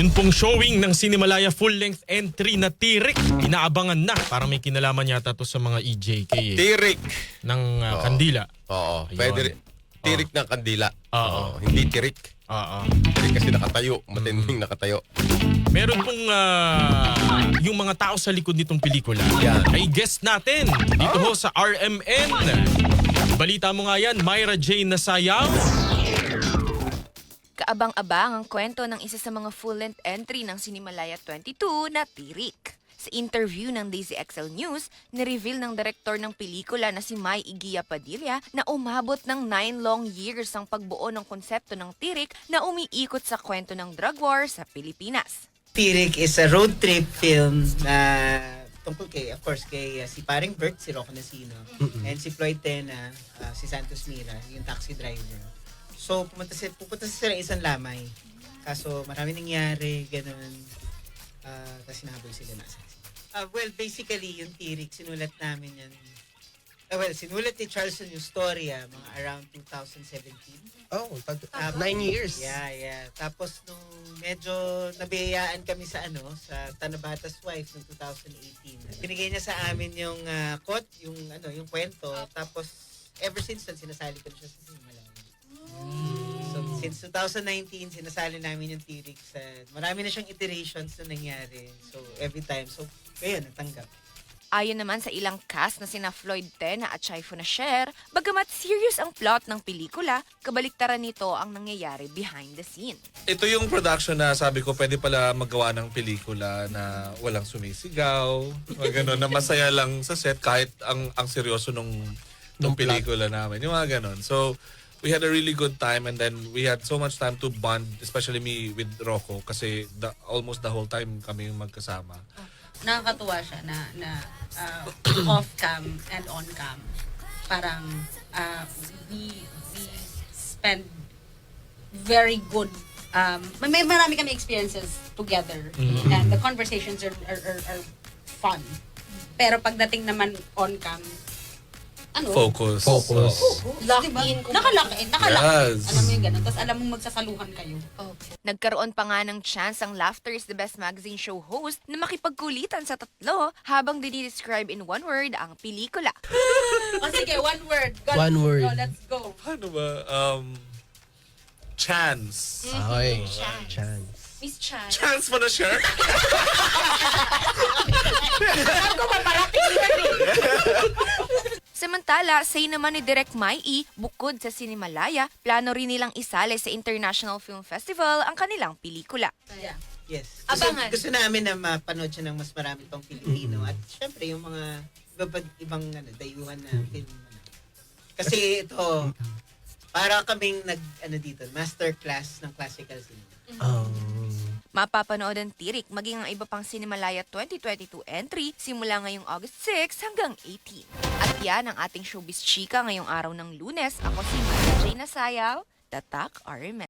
Yun pong showing ng Cinemalaya full-length entry na Tirik. Inaabangan na. Parang may kinalaman yata to sa mga EJK Tirik. ng Kandila. Oo. Ayun. Pwede rin. Tirik ng kandila. Oo. Hindi tirik. Oo. Tirik kasi nakatayo. Matinding nakatayo. Meron pong yung mga tao sa likod nitong pelikula. Yan. Ay guest natin dito ho sa RMN. Balita mo nga yan, Myra Jane Nasayang. Kaabang-abang ang kwento ng isa sa mga full-length entry ng Cinemalaya 22 na Tirik. Sa interview ng Daisy XL News, nireveal ng direktor ng pelikula na si May Igia Padilla na umabot ng 9 long years ang pagbuo ng konsepto ng Tirik na umiikot sa kwento ng drug war sa Pilipinas. Tirik is a road trip film na tungkol kay, of course, kay si paring Bert, si Rocco Nasino, and si Floyd Tena, si Santos Mira, yung taxi driver. So, pupunta sila isang lamay. Kaso, marami nangyari, ganun. Tapos sinahabol sila na well, basically, yung Tirik, sinulat namin yan. Sinulat ni Charleston yung story, mga around 2017. Oh, 9 years. Yeah. Tapos nung medyo nabiyayaan kami sa sa Tanabata's Wife noong 2018. Binigay niya sa amin yung quote, yung kwento. Tapos ever since then sinasali ko na siya sa Cinemalaya. So since 2019 sinasali namin yung Tirik sa marami na siyang iterations na nangyari. So every time ngayon natanggap. Ayon naman sa ilang cast na sina Floyd Tena at Shaifo Nasher, bagamat serious ang plot ng pelikula, kabaliktaran nito ang nangyayari behind the scene. Ito yung production na sabi ko pwede pala magawa ng pelikula na walang sumisigaw, gano'n, na masaya lang sa set kahit ang seryoso nung pelikula namin. Yung mga gano'n. So, we had a really good time and then we had so much time to bond, especially me with Rocco kasi almost the whole time kami yung magkasama. Nakakatuwa siya na off-cam and on-cam. Parang we spend very good, may marami kami experiences together and the conversations are fun. Pero pagdating naman on-cam, Focus. Lock in. Nakalock in. Yes. Alam mo yung gano'n. Tapos alam mong magsasaluhan kayo. Nagkaroon pa nga ng chance ang Laughter is the Best magazine show host na makipagkulitan sa tatlo habang dinidescribe in one word ang pelikula. O sige, one word. One word. Go, let's go. Paano ba? Chance. Okay. Chance. Miss Chan. Chance mo na, share? Samantala, say naman ni Direk Mai E, bukod sa Cinemalaya, plano rin nilang isali sa International Film Festival ang kanilang pelikula. Yeah. Yes. Abangan. Gusto namin na mapanood siya ng mas marami pang Pilipino at syempre yung mga ibang dayuhan na film. Kasi ito, para kaming dito, masterclass ng classical cinema. Oh. Mapapanood ang Tirik maging ang iba pang Cinemalaya 2022 entry simula ngayong August 6 hanggang 18. At yan ang ating showbiz chika ngayong araw ng Lunes. Ako si Myra Jane Nasayaw, Tatak RMN.